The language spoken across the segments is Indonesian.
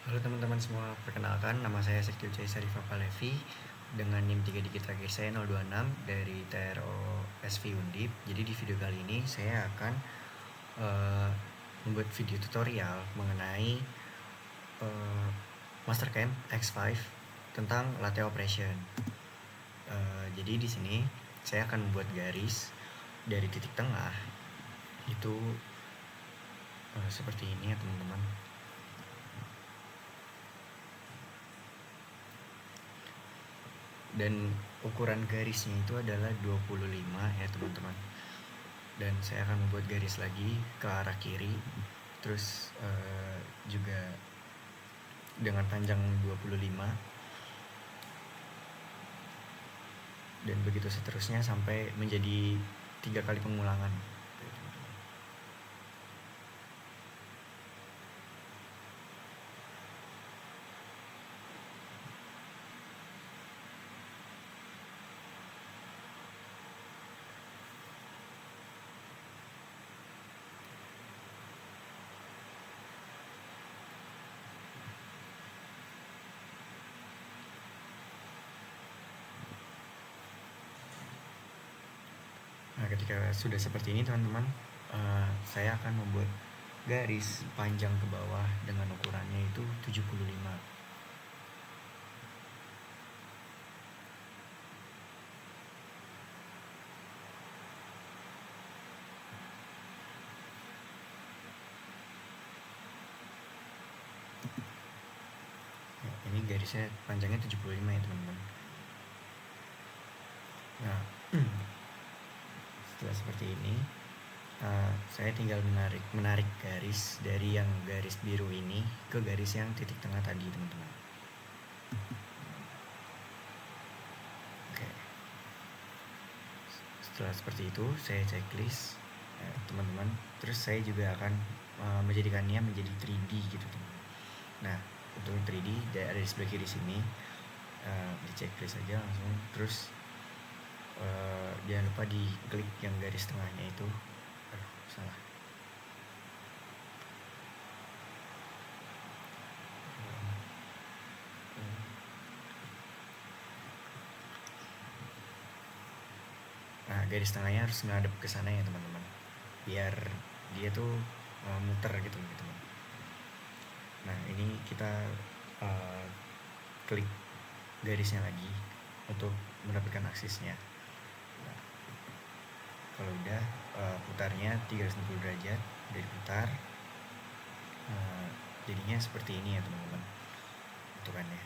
Halo teman-teman semua, perkenalkan nama saya Sekti Ujai Sarifah Palevi dengan NIM 3 digit terakhir saya 026 dari TRO SV Undip. Jadi di video kali ini saya akan membuat video tutorial mengenai Mastercam X5 tentang latte operation. Jadi di sini saya akan membuat garis dari titik tengah itu seperti ini ya teman-teman. Dan ukuran garisnya itu adalah 25 ya teman-teman. Dan saya akan membuat garis lagi ke arah kiri, terus juga dengan panjang 25, dan begitu seterusnya sampai menjadi 3 kali pengulangan. Nah, ketika sudah seperti ini teman-teman, saya akan membuat garis panjang ke bawah dengan ukurannya itu 75. Nah, ini garisnya panjangnya 75 ya teman-teman. Nah, setelah seperti ini, saya tinggal menarik garis dari yang garis biru ini ke garis yang titik tengah tadi teman-teman. Oke. Setelah seperti itu saya checklist teman-teman. Terus saya juga akan menjadikannya menjadi 3D gitu teman-teman. Nah, untuk 3D ada di sebelah kiri sini, di checklist aja langsung. Terus jangan lupa diklik yang garis tengahnya itu. Salah. Nah, garis tengahnya harus ngadep ke sana ya teman-teman, biar dia tuh muter gitu teman. Nah, ini kita klik garisnya lagi untuk mendapatkan aksisnya. Nah, kalau udah putarnya 360 derajat dari putar, jadinya seperti ini ya teman-teman bentukannya.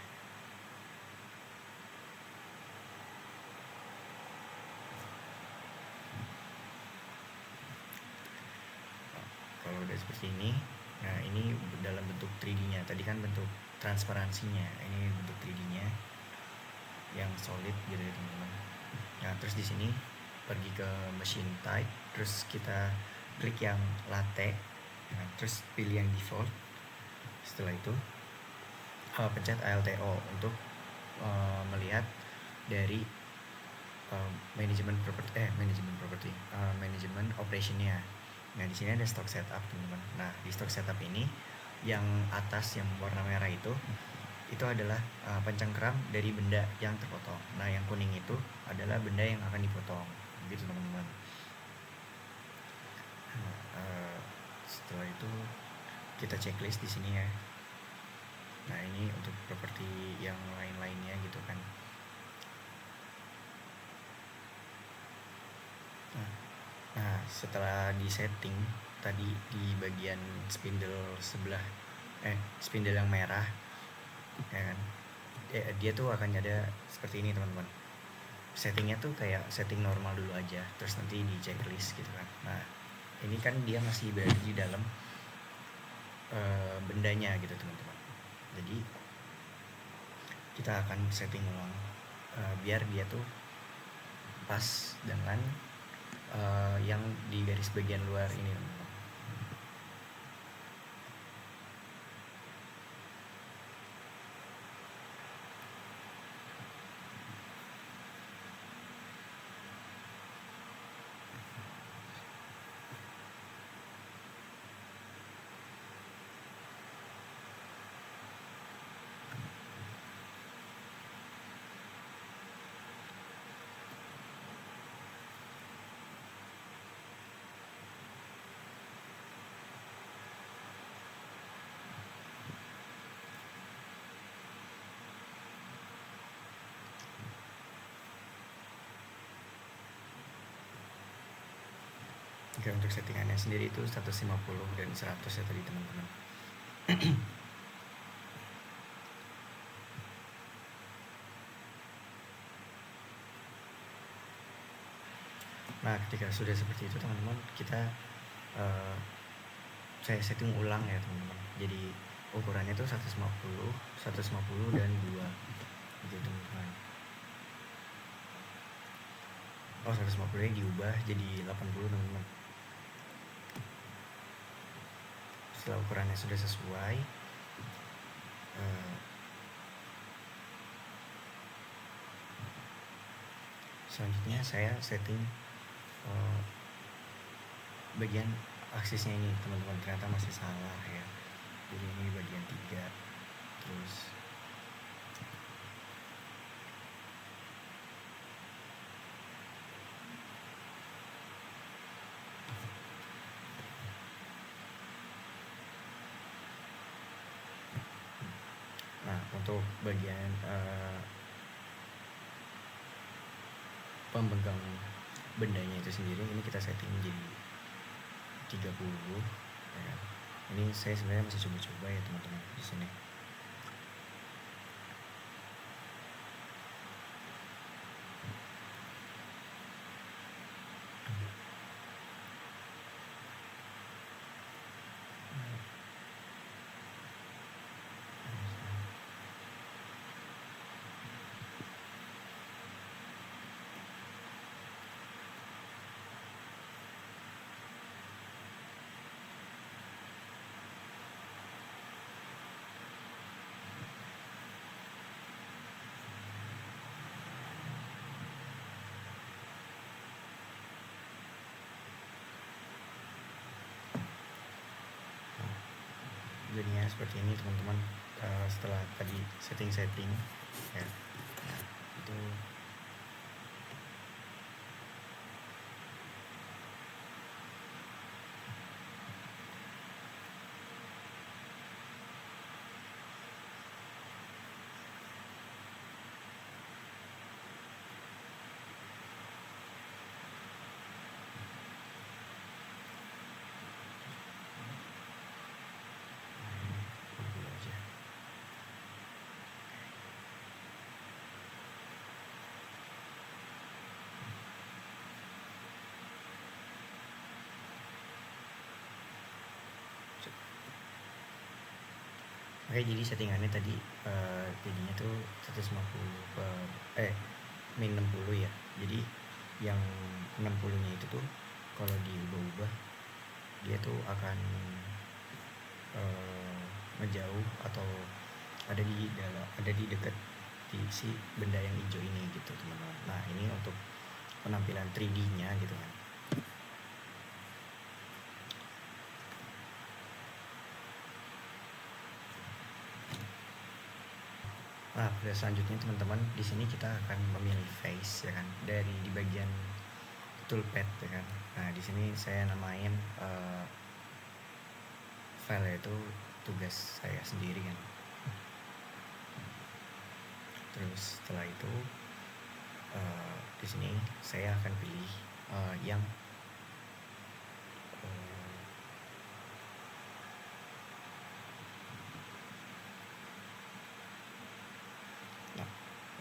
Kalau udah seperti ini, nah ini dalam bentuk 3D-nya. Tadi kan bentuk transparansinya, ini bentuk 3D-nya yang solid gitu ya teman-teman. Nah, terus di sini pergi ke machine type, terus kita klik yang latte, nah, terus pilih yang default. Setelah itu pencet ALTO untuk melihat dari manajemen operationnya. Nah, di sini ada stock setup teman-teman. Nah, di stock setup ini yang atas yang warna merah itu adalah pencengkeram dari benda yang terpotong. Nah, yang kuning itu adalah benda yang akan dipotong, gitu teman-teman. Nah, setelah itu kita checklist di sini ya. Nah, ini untuk properti yang lain-lainnya gitu kan. Nah, setelah di setting tadi di bagian spindle spindle yang merah, ya kan, dia tuh akan ada seperti ini teman-teman. Settingnya tuh kayak setting normal dulu aja, terus nanti di checklist gitu kan. Nah, ini kan dia masih berada di dalam bendanya gitu teman-teman. Jadi kita akan setting ulang biar dia tuh pas dengan yang di garis bagian luar ini teman-teman. Oke, untuk settingannya sendiri itu 150 dan 100 ya tadi teman-teman. Nah, ketika sudah seperti itu teman-teman, kita saya setting ulang ya teman-teman. Jadi ukurannya itu 150 dan 2 gitu teman-teman. 150 nya diubah jadi 80 teman-teman. Setelah ukurannya sudah sesuai, selanjutnya saya setting bagian aksisnya ini teman-teman, ternyata masih salah ya. Jadi ini bagian 3, terus nah untuk bagian pemegang bendanya itu sendiri ini kita setting jadi 30 ya. Ini saya sebenarnya masih coba-coba ya teman-teman di sini. Jadinya seperti ini teman-teman, setelah tadi setting ya. Nah, itu dulu aja. Oke, jadi settingannya tadi jadinya tuh 150 min 60 ya. Jadi yang 60 nya itu tuh kalau diubah-ubah dia tuh akan menjauh atau ada di dekat di si benda yang hijau ini gitu teman-teman. Nah ini untuk penampilan 3D nya gitu kan. Nah, pada selanjutnya teman-teman, di sini kita akan memilih face ya kan, dari di bagian toolpad ya kan. Nah, di sini saya namain file itu tugas saya sendiri kan. Terus setelah itu di sini saya akan pilih yang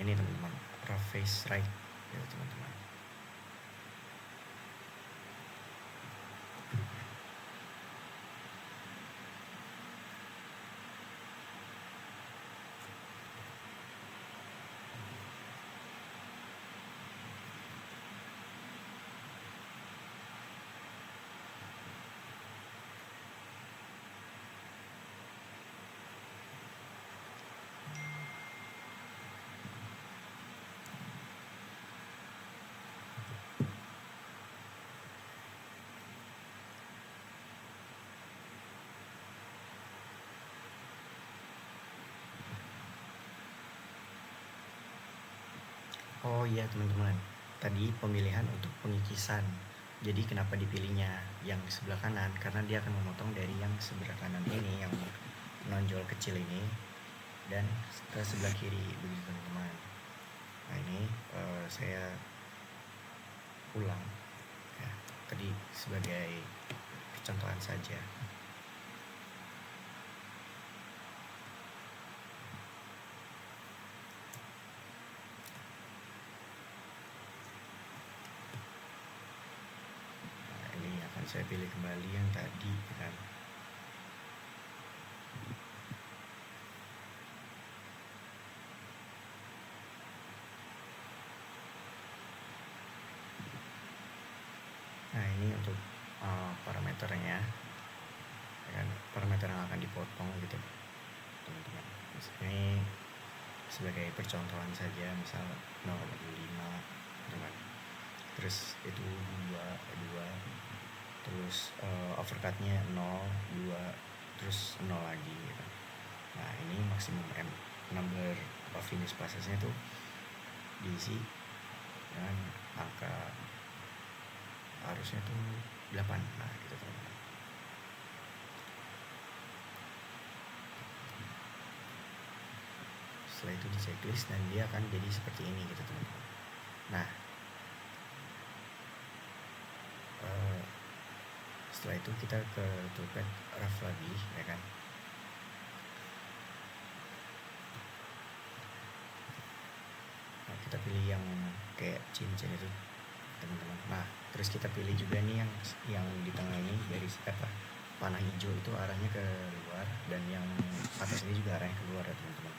ini teman-teman, rough face right ya teman-teman. Oh iya teman-teman, tadi pemilihan untuk pengikisan. Jadi kenapa dipilihnya yang sebelah kanan? Karena dia akan memotong dari yang sebelah kanan ini, yang menonjol kecil ini, dan ke sebelah kiri begitu teman-teman. Nah ini saya ulang ya, tadi sebagai percontohan saja. Nah, ini akan saya pilih kembali yang tadi kan. Nah, ini untuk parameternya, ya kan, parameter yang akan dipotong gitu teman-teman. Ini sebagai percontohan saja, misal 0,5 teman, terus itu 2, terus overcutnya 0, 2, terus 0 lagi gitu. Nah, ini maksimum number of finish passesnya itu diisi dengan angka harusnya tuh 8. Nah, gitu teman-teman. Setelah itu di checklist dan dia akan jadi seperti ini gitu teman-teman. Nah, setelah itu kita ke toolpad rough lagi, ya kan. Nah, kita pilih yang kayak cincin itu teman-teman. Nah, terus kita pilih juga nih yang di tengah ini garis panah hijau itu arahnya ke luar, dan yang atas ini juga arahnya keluar ya teman-teman.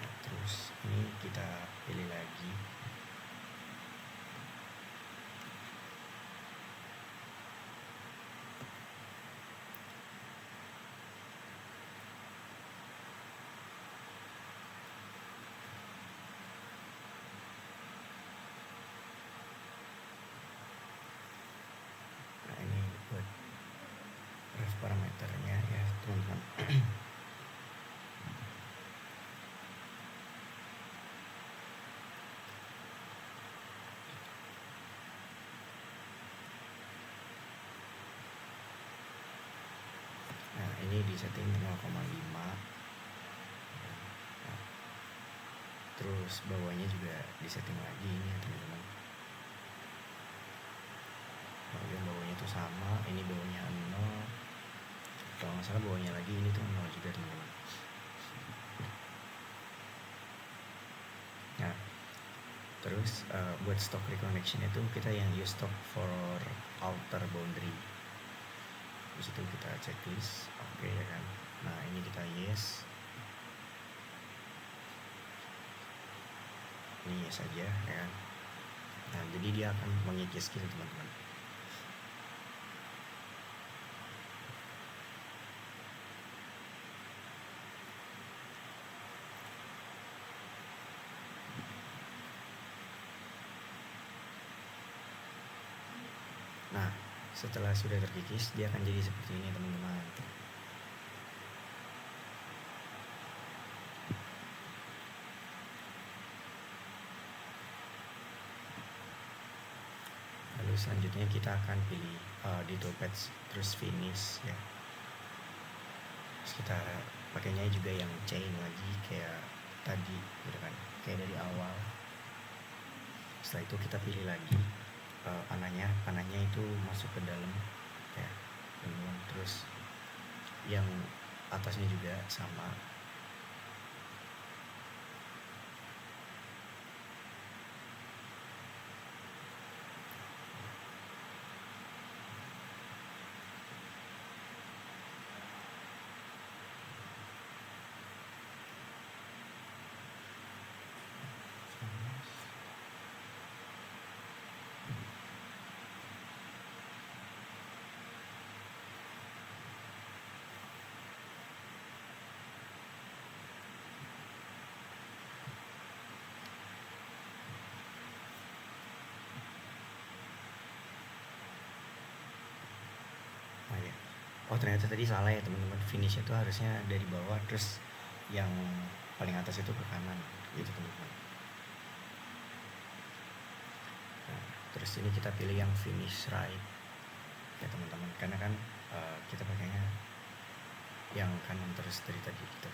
Nah, terus ini kita pilih lagi. Parameternya ya teman-teman. Nah, ini di setting 0,5. Nah, terus bawahnya juga di setting lagi ini ya teman-teman. Yang bawahnya itu sama, ini bawahnya 0. Kalau nggak salah bawahnya lagi ini tuh 0 juga teman-teman. Nah, terus buat stock reconnection itu kita yang use stock for outer boundary. Di situ kita checklist, oke ya kan. Nah, ini kita yes. Ini yes saja ya kan. Nah, jadi dia akan mengikis gitu teman-teman. Nah, setelah sudah terkikis, dia akan jadi seperti ini teman-teman. Lalu selanjutnya kita akan pilih di toolpad terus finish ya. Terus kita pakainya juga yang chain lagi kayak tadi gitu kan, kayak dari awal. Setelah itu kita pilih lagi panahnya itu masuk ke dalam ya teman-teman. Terus yang atasnya juga sama. Oh, ternyata tadi salah ya teman-teman, finish itu harusnya dari bawah terus yang paling atas itu ke kanan gitu teman-teman. Nah, terus ini kita pilih yang finish right ya teman-teman, karena kan kita pakainya yang kanan terus dari tadi gitu.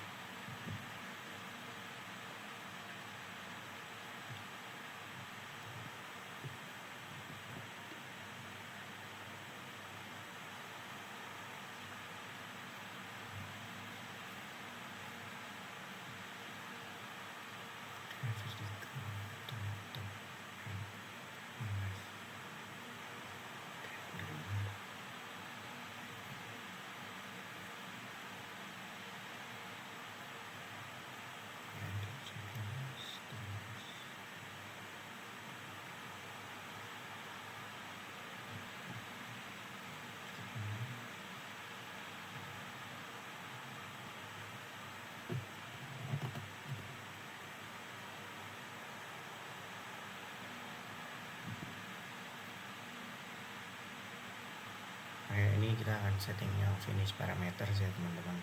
sini kita akan setting yang finish parameter ya teman-teman.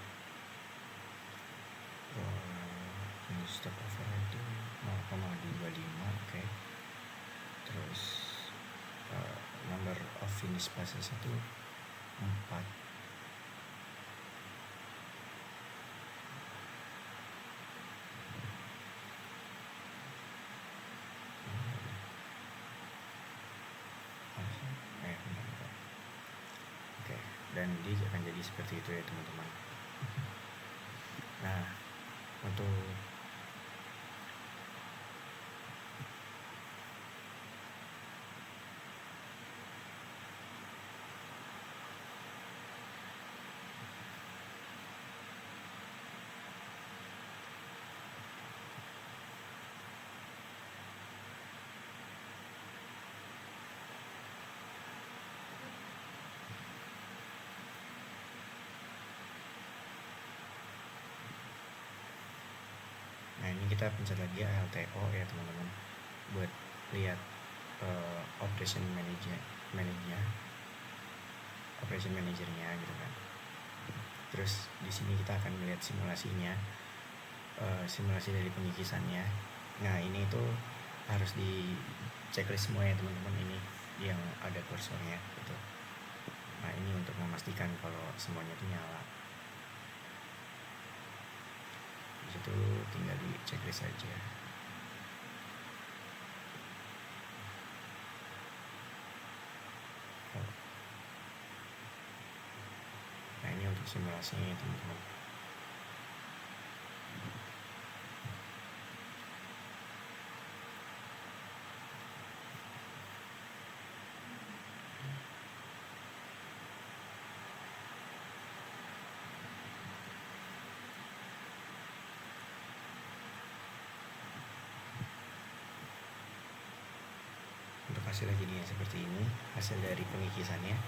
Finish step over itu 0,25, oke. Terus number of finish passes itu 4. Oke, dan dia akan jadi seperti itu ya teman-teman. Nah, untuk ini kita pencet lagi ALTO ya teman-teman buat lihat operation manajernya gitu kan. Terus di sini kita akan melihat simulasinya, simulasi dari pengikisannya. Nah ini tuh harus di checklist semua ya teman-teman, ini yang ada kursornya gitu. Nah ini untuk memastikan kalau semuanya itu nyala. Itu tinggal di checklist saja. Nah ini untuk simulasinya teman-teman. Untuk hasilnya jadi seperti ini, hasil dari pengikisannya.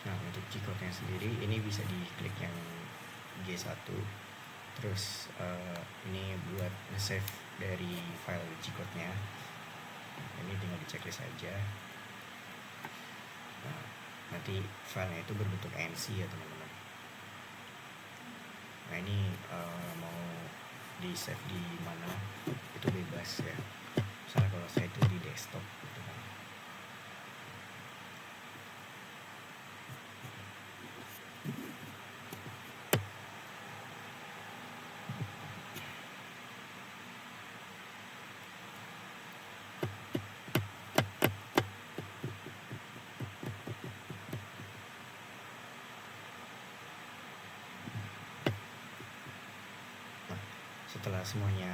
Nah untuk G-code-nya sendiri ini bisa diklik yang G1, terus ini buat nge-save dari file G-code-nya. Ini tinggal di checklist saja. Nah, nanti filenya itu berbentuk NC ya teman-teman. Nah ini mau di save di mana itu bebas ya. Misalnya kalau saya itu di desktop gitu kan. Setelah semuanya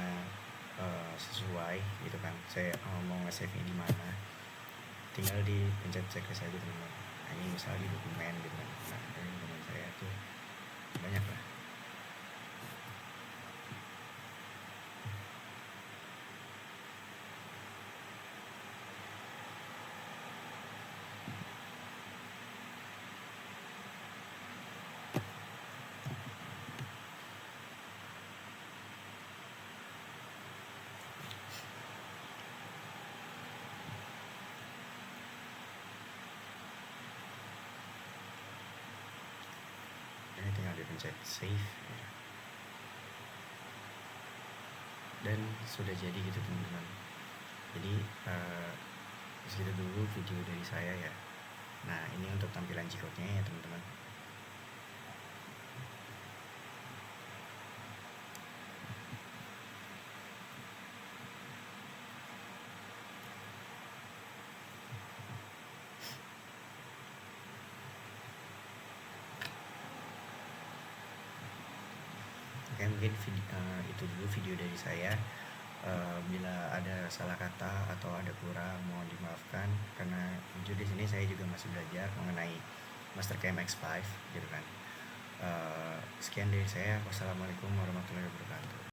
sesuai gitu kan, saya mau nge-save nya di mana, tinggal dipencet checklist aja teman-teman. Nah, ini misalnya di dokumen gitu kan. Nah ini dokumen saya tuh banyak lah. Ini tinggal dipencet save ya. Dan sudah jadi gitu teman-teman. Jadi segitu dulu video dari saya ya. Nah ini untuk tampilan G-code-nya ya teman-teman. Oke, mungkin itu dulu video dari saya. Bila ada salah kata atau ada kurang mohon dimaafkan, karena jujur di sini saya juga masih belajar mengenai Mastercam X5 gitu kan. Sekian dari saya. Wassalamualaikum warahmatullahi wabarakatuh.